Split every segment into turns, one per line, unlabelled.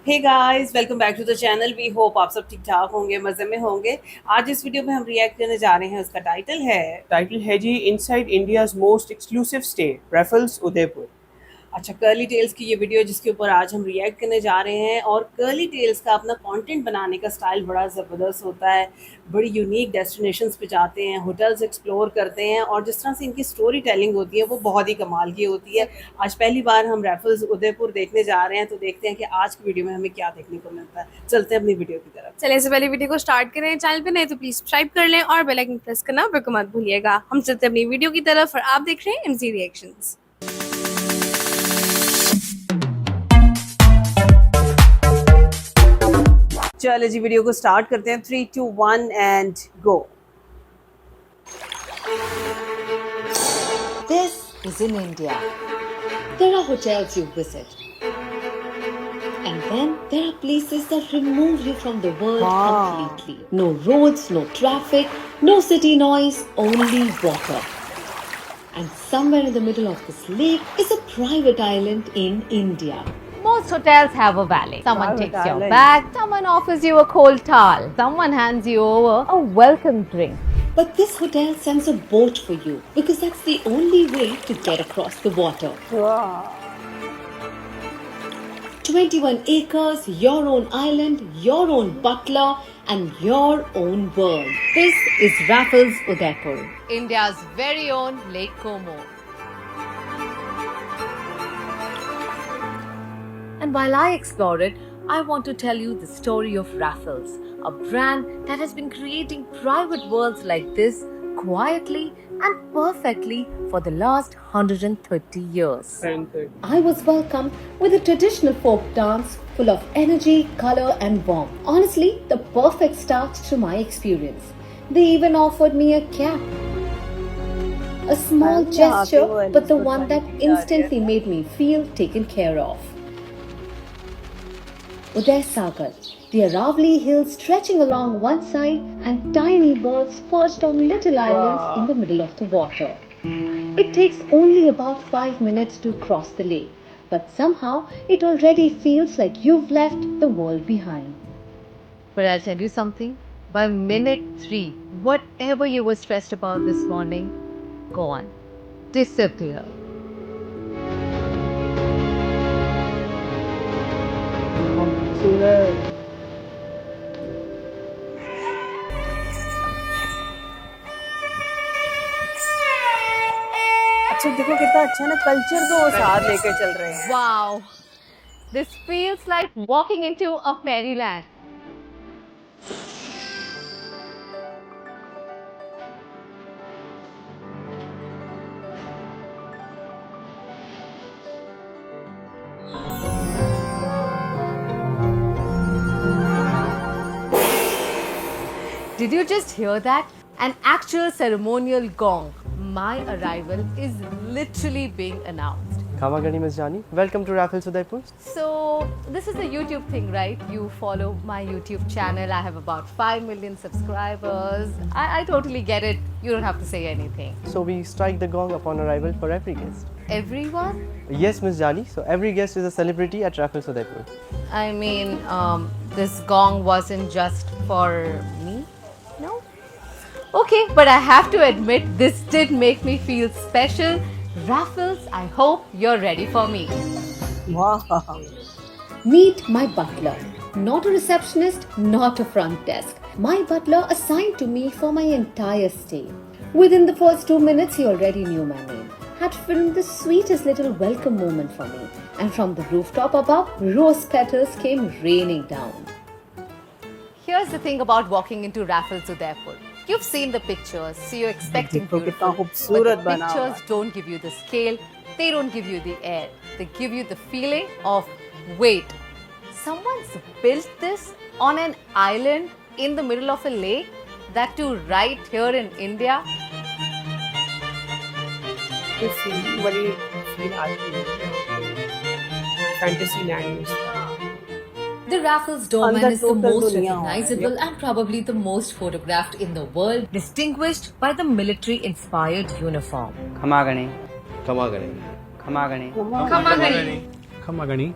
Hey guys, welcome back to the channel. We hope आप सब ठीक ठाक होंगे, मज़े में होंगे। आज इस वीडियो में हम रिएक्ट करने जा रहे हैं, उसका
टाइटल है जी inside India's most exclusive stay Raffles Udaipur.
अच्छा, कर्ली टेल्स की ये वीडियो जिसके ऊपर आज हम रिएक्ट करने जा रहे हैं। और कर्ली टेल्स का अपना कंटेंट बनाने का स्टाइल बड़ा ज़बरदस्त होता है। बड़ी यूनिक डेस्टिनेशंस पे जाते हैं, होटल्स एक्सप्लोर करते हैं, और जिस तरह से इनकी स्टोरी टेलिंग होती है वो बहुत ही कमाल की होती है। आज पहली बार हम रेफल्स उदयपुर देखने जा रहे हैं, तो देखते हैं कि आज की वीडियो में हमें क्या देखने को मिलता है। चलते हैं अपनी वीडियो की तरफ।
चलिए इससे पहले वीडियो को स्टार्ट करें। चैनल पे नए तो प्लीज सब्सक्राइब कर लें और बेल आइकन प्रेस करना बिल्कुल मत भूलिएगा। हम चलते हैं अपनी वीडियो की तरफ और आप देख रहे हैं एमजी रिएक्शंस।
चलो जी, वीडियो को स्टार्ट करते हैं। 3, 2, 1 and go.
This is in India. There are hotels you visit. And then there are places that remove you from the world completely. No roads, no traffic, no city noise, only water. And somewhere in the middle of this lake is a private island in India.
Most hotels have a valet. Someone takes your bag, someone offers you a cold towel, someone hands you over a welcome drink.
But this hotel sends a boat for you because that's the only way to get across the water. 21 acres, your own island, your own butler, and your own world. This is Raffles Udaipur,
India's very own Lake Como. And while I explore it, I want to tell you the story of Raffles, a brand that has been creating private worlds like this quietly and perfectly for the last 130 years.
I was welcomed with a traditional folk dance full of energy, color, and warmth. Honestly, the perfect start to my experience. They even offered me a cap. A small gesture, but the one that instantly made me feel taken care of. Uday Sagar, the Aravali hills stretching along one side and tiny birds perched on little islands in the middle of the water. It takes only about 5 minutes to cross the lake, but somehow it already feels like you've left the world behind.
But I'll tell you something, by minute 3, whatever you were stressed about this morning, gone. Disappear.
अच्छा, देखो कितना अच्छा ना, culture को वो साथ लेकर चल रहे हैं।
Wow, this feels like walking into a fairyland. Did you just hear that? An actual ceremonial gong. My arrival is literally being announced.
Khamagani Ms. Jani, welcome to Raffles Udaipur.
So, this is a YouTube thing, right? You follow my YouTube channel. I have about 5 million subscribers. I totally get it. You don't have to say anything.
So we strike the gong upon arrival for every guest.
Everyone?
Yes, Ms. Jani. So every guest is a celebrity at Raffles Udaipur.
I mean, this gong wasn't just for me. No? Okay, but I have to admit, this did make me feel special. Raffles, I hope you're ready for me.
वाह,
Meet my butler. Not a receptionist, not a front desk. My butler assigned to me for my entire stay. Within the first 2 minutes, he already knew my name, had filmed the sweetest little welcome moment for me, and from the rooftop above, rose petals came raining down.
Here's the thing about walking into Raffles Udaipur. You've seen the pictures, so you're expecting
देखो कितना
beautiful. But
खूबसूरत
the
बना हुआ है।
pictures don't give you the scale, they don't give you the air. They give you the feeling of, wait, someone's built this on an island in the middle of a lake? That too right here in India?
ये feel बड़ी feel आती है fantasy land में।
The Raffles Doorman
अंदर
is the
total
most
दुनिया हो
recognizable and probably the most photographed in the world,
Distinguished by the military inspired uniform.
Khamagani.
Kamagani.
Khamagani.
Kamagani.
Kamagani.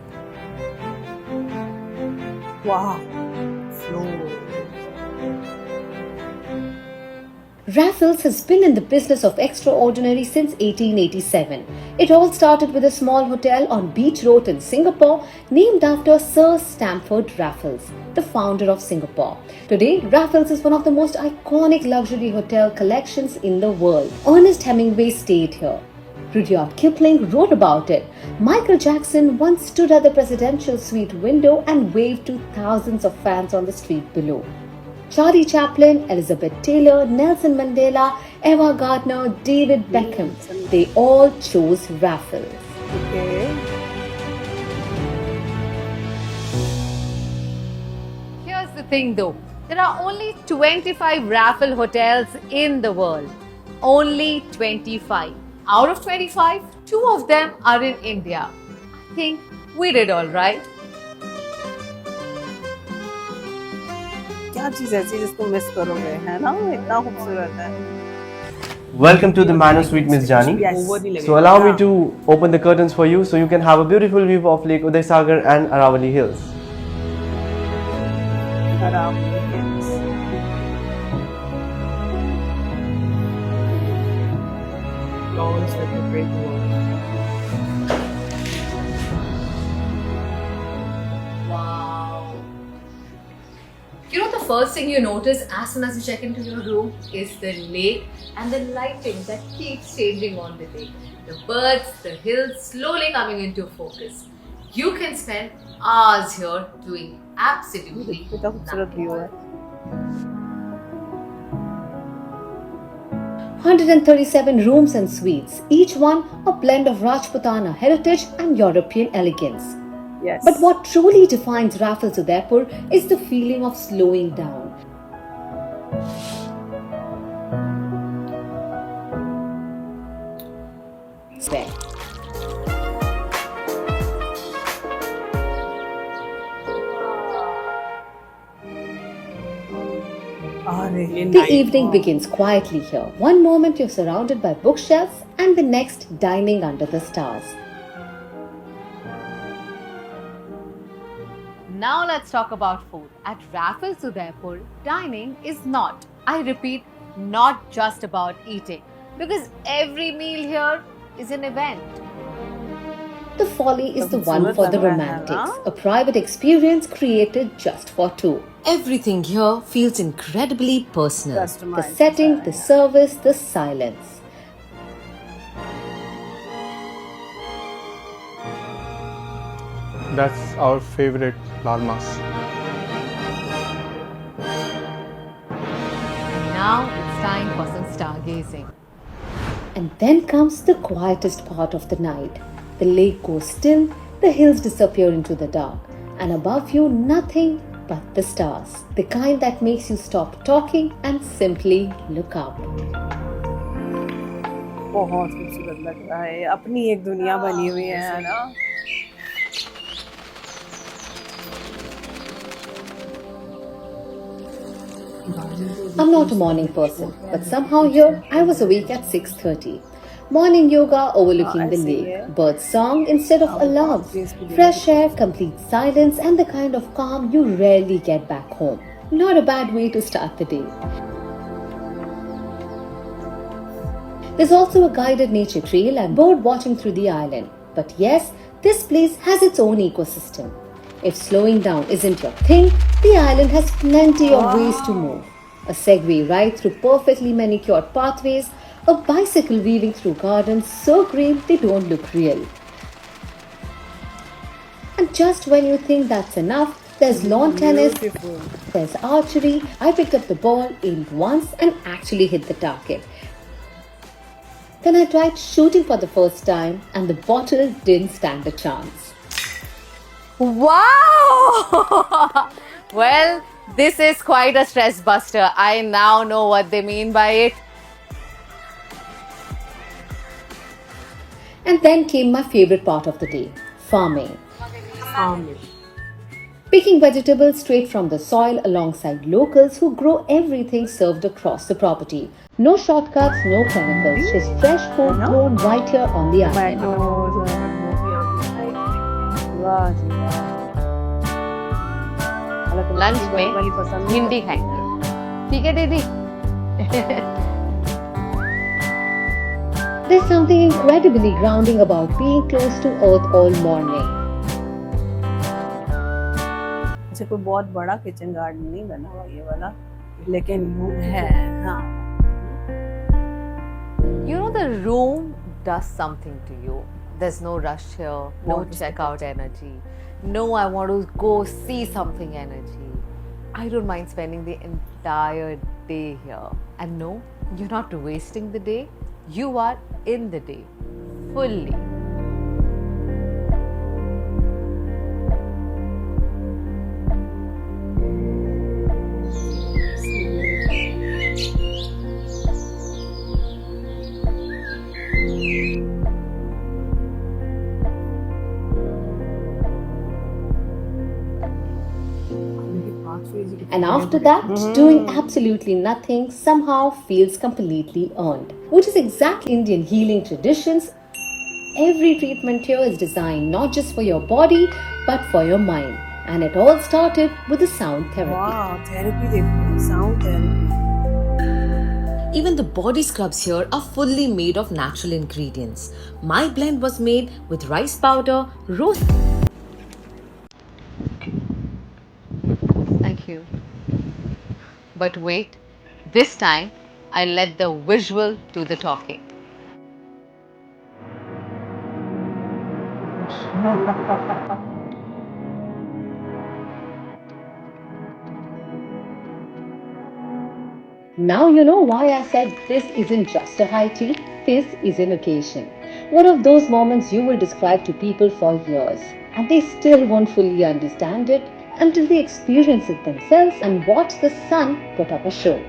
Wow. Flow.
Raffles has been in the business of extraordinary since 1887. It all started with a small hotel on Beach Road in Singapore named after Sir Stamford Raffles, the founder of Singapore. Today, Raffles is one of the most iconic luxury hotel collections in the world. Ernest Hemingway stayed here. Rudyard Kipling wrote about it. Michael Jackson once stood at the presidential suite window and waved to thousands of fans on the street below. Charlie Chaplin, Elizabeth Taylor, Nelson Mandela, Eva Gardner, David Beckham, they all chose Raffles.
Okay.
Here's the thing though, there are only 25 Raffle hotels in the world. Only 25. Out of 25, 2 of them are in India. I think we did all right.
क्या चीज ऐसी जिसको miss करोगे, है ना? इतना खूबसूरत है.
Welcome to the Manor Suite, Miss Jani.
Yes.
So allow me to open the curtains for you so you can have a beautiful view of Lake Uday Sagar and Aravali Hills.
Lawns with the great world.
Wow. You know, the first thing you notice as soon as you check into your room is the lake and the lighting that keeps changing on the lake. The birds, the hills slowly coming into focus. You can spend hours here doing absolutely
कितना खूबसूरत view है.
137 rooms and suites, each one a blend of Rajputana heritage and European elegance.
Yes.
But what truly defines Raffles Udaipur is the feeling of slowing down. Where the evening begins quietly here. One moment you're surrounded by bookshelves and the next dining under the stars.
Now let's talk about food. At Raffles Udaipur, dining is not, I repeat, not just about eating. Because every meal here is an event.
The Folly is the one for the romantics, a private experience created just for two. Everything here feels incredibly personal. The setting, the service, the silence.
That's our favorite lal mas.
And now it's time for some stargazing.
And then comes the quietest part of the night. The lake goes still, the hills disappear into the dark, and above you nothing but the stars. The kind that makes you stop talking and simply look up.
बहुत खूबसूरत लग रहा है. अपनी एक दुनिया बनी हुई है ना.
I'm not a morning person, but somehow here I was awake at 6:30. Morning yoga overlooking the lake, bird song instead of alarms, fresh air, complete silence, and the kind of calm you rarely get back home. Not a bad way to start the day. There's also a guided nature trail and bird watching through the island. But yes, this place has its own ecosystem. If slowing down isn't your thing, the island has plenty of ways to move. A segway ride through perfectly manicured pathways, a bicycle weaving through gardens so green they don't look real. And just when you think that's enough, there's lawn tennis, there's archery. I picked up the ball, aimed once, and actually hit the target. Then I tried shooting for the first time, and the bottle didn't stand a chance.
Wow! Well, this is quite a stress buster. I now know what they mean by it.
And then came my favorite part of the day, farming.
Farming.
Picking vegetables straight from the soil alongside locals who grow everything served across the property. No shortcuts, no chemicals, just fresh food grown right here on the island.
Lunch में भिंडी खाएंगे, ठीक है दीदी?
There's something incredibly grounding about being close to earth all morning.
अच्छा, कोई बहुत बड़ा किचन गार्डन नहीं बना हुआ ये वाला, लेकिन है हाँ।
You know, the room does something to you. There's no rush here, no checkout energy, no I want to go see something energy. I don't mind spending the entire day here. And no, you're not wasting the day, you are in the day, fully.
And after that, doing absolutely nothing somehow feels completely earned, which is exactly Indian healing traditions. Every treatment here is designed not just for your body but for your mind. And it all started with the sound therapy.
वाह, therapy देखो, sound therapy.
Even the body scrubs here are fully made of natural ingredients. My blend was made with rice powder, rose.
Thank you. But wait, this time I let the visual do the talking.
Now you know why I said this isn't just a high tea, this is an occasion. One of those moments you will describe to people for years, and they still won't fully understand it until they experience it themselves and watch the sun put up a show.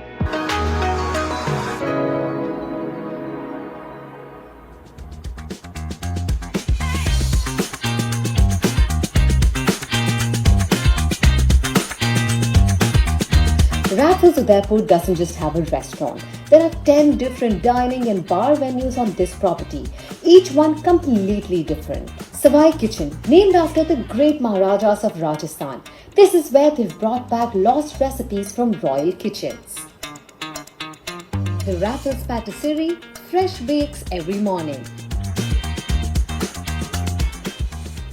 Raffles Udaipur doesn't just have a restaurant. There are 10 different dining and bar venues on this property, each one completely different. Savai Kitchen, named after the great Maharajas of Rajasthan. This is where they've brought back lost recipes from royal kitchens. The Raffles Patisserie, fresh bakes every morning.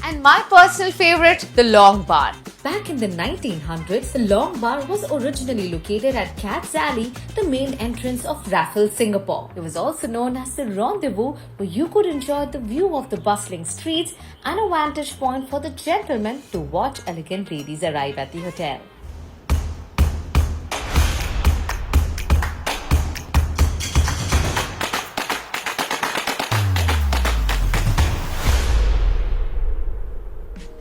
And my personal favorite, the Long Bar.
Back in the 1900s, the Long Bar was originally located at Cat's Alley, the main entrance of Raffles, Singapore. It was also known as the rendezvous where you could enjoy the view of the bustling streets and a vantage point for the gentlemen to watch elegant ladies arrive at the hotel.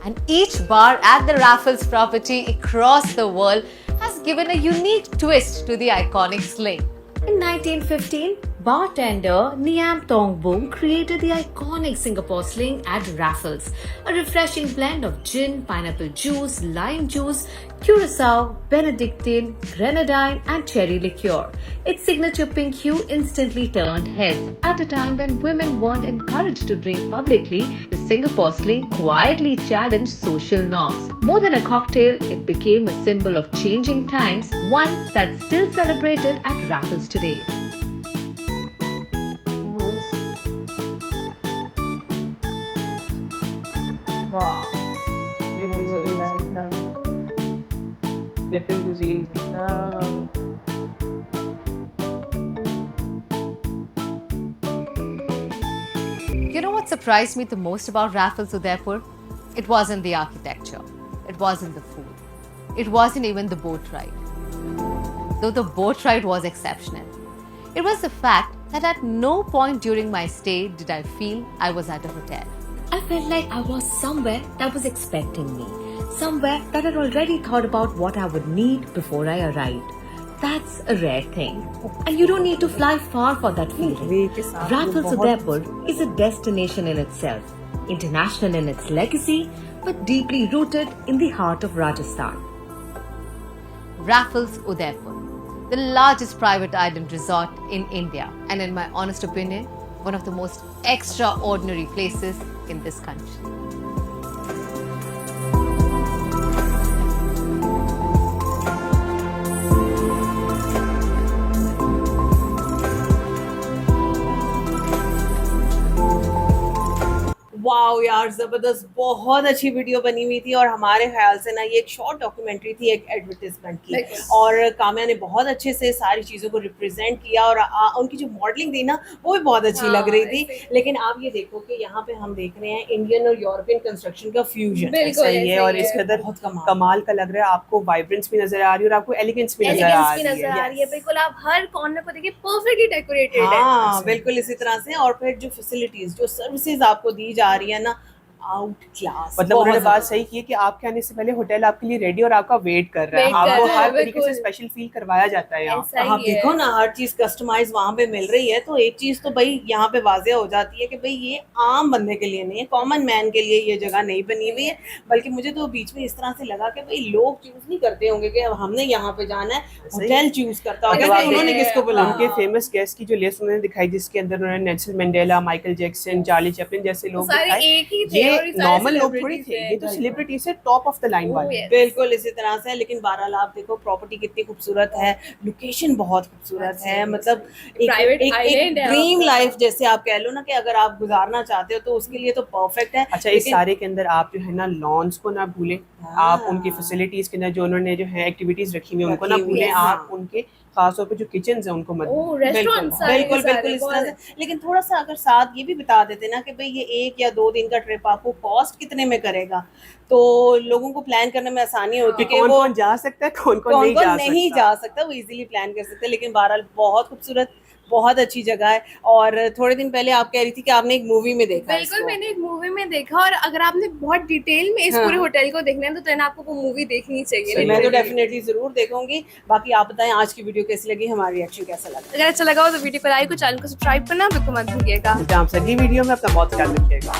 And each bar at the Raffles property across the world has given a unique twist to the iconic sling.
In 1915, bartender Niam Thong Boong created the iconic Singapore sling at Raffles, a refreshing blend of gin, pineapple juice, lime juice, curacao, Benedictine, grenadine and cherry liqueur. Its signature pink hue instantly turned heads. At a time when women weren't encouraged to drink publicly, the Singapore sling quietly challenged social norms. More than a cocktail, it became a symbol of changing times, one that's still celebrated at Raffles today.
Wow. Different cuisine.
You know what surprised me the most about Raffles Udaipur? It wasn't the architecture. It wasn't the food. It wasn't even the boat ride. Though the boat ride was exceptional. It was the fact that at no point during my stay did I feel I was at a hotel.
I felt like I was somewhere that was expecting me, somewhere that had already thought about what I would need before I arrived. That's a rare thing. And you don't need to fly far for that feeling. Raffles Udaipur is a destination in itself, international in its legacy, but deeply rooted in the heart of Rajasthan.
Raffles Udaipur, the largest private island resort in India, and in my honest opinion, one of the most extraordinary places in this country.
Wow यार, जबरदस्त, बहुत अच्छी video बनी हुई थी और हमारे ख्याल से ना ये एक शॉर्ट डॉक्यूमेंट्री थी एक एडवर्टाइजमेंट की, और काम्या ने बहुत अच्छे से सारी चीज़ों को रिप्रेजेंट किया और उनकी जो मॉडलिंग थी ना वो भी बहुत अच्छी लग रही थी। लेकिन आप ये देखो कि यहाँ पे हम देख रहे हैं इंडियन और यूरोपियन कंस्ट्रक्शन का फ्यूजन,
सही है, और इसके अंदर
बहुत
कमाल का लग रहा है, आपको वाइब्रेंस भी नजर आ रही है और आपको एलिगेंस भी नजर आ रही है।
बिल्कुल, आप हर कॉर्नर को देखिए, परफेक्टली डेकोरेटेड है।
हाँ बिल्कुल इसी तरह से। और फिर जो फैसिलिटीज, जो सर्विसेज आपको दी जा रही है ना, आउट क्लास।
मतलब उन्होंने बात सही की है कि आपके आने से पहले होटल आपके लिए रेडी और आपका वेट कर रहा है, आपको हर तरीके से स्पेशल फील करवाया जाता है यहाँ।
आप देखो ना, हर चीज कस्टमाइज वहाँ पे मिल रही है, तो एक चीज तो भाई यहाँ पे वाज़ेह हो जाती है कि भाई ये आम बंदे के लिए नहीं है, कॉमन मैन के लिए ये जगह नहीं बनी हुई है। बल्कि मुझे तो बीच में इस तरह से लगा कि भाई लोग चूज नहीं करते होंगे कि अब हमने यहाँ पे जाना है, होटल चूज करता होगा उन्होंने किसको बुलाया।
उनके फेमस गेस्ट की जो लिस्ट उन्होंने दिखाई, जिसके अंदर उन्होंने Nelson Mandela, Michael Jackson, Charlie Chaplin जैसे लोग दिखाए। ये नॉर्मल लोग थोड़ी थे, ये तो सेलिब्रिटी से टॉप ऑफ द लाइन वाले।
बिल्कुल इसी तरह से। लेकिन बहरहाल आप देखो प्रॉपर्टी कितनी खूबसूरत है, लोकेशन बहुत खूबसूरत है, मतलब एक ड्रीम लाइफ जैसे आप कह लो ना, कि अगर आप गुजारना चाहते हो तो उसके लिए तो परफेक्ट है।
अच्छा, इस सारे के अंदर आप जो है ना लॉन्स को ना भूलें, आप उनकी फैसिलिटीज के अंदर जो उन्होंने जो है एक्टिविटीज रखी हुई है उनको ना भूलें, आप उनके खासतौर पे जो किचन है उनको मत
बिल्कुल बिल्कुल इस तरह से। लेकिन थोड़ा सा अगर साथ ये भी बता देते ना कि भाई ये 1 या 2 दिन का ट्रिप आपको कॉस्ट कितने में करेगा, तो लोगों को प्लान करने में आसानी होती है कि वो
कौन जा सकता है, कौन
नहीं जा सकता, वो इजीली प्लान कर सकते हैं। लेकिन बहरहाल बहुत खूबसूरत, बहुत अच्छी जगह है। और थोड़े दिन पहले आप कह रही थी कि आपने एक मूवी में देखा।
बिल्कुल, मैंने एक मूवी में देखा, और अगर आपने बहुत डिटेल में इस पूरे होटल को देखना है तो देन आपको वो मूवी देखनी चाहिए।
मैं तो डेफिनेटली जरूर देखूंगी। बाकी आप बताएं आज की वीडियो कैसी लगी, हमारा रिएक्शन कैसा लगा।
अगर अच्छा लगा हो तो वीडियो को लाइक और चैनल को सब्सक्राइब करना बिल्कुल मत भूलिएगा।
आप अगली वीडियो में अपना बहुत ख्याल रखिएगा।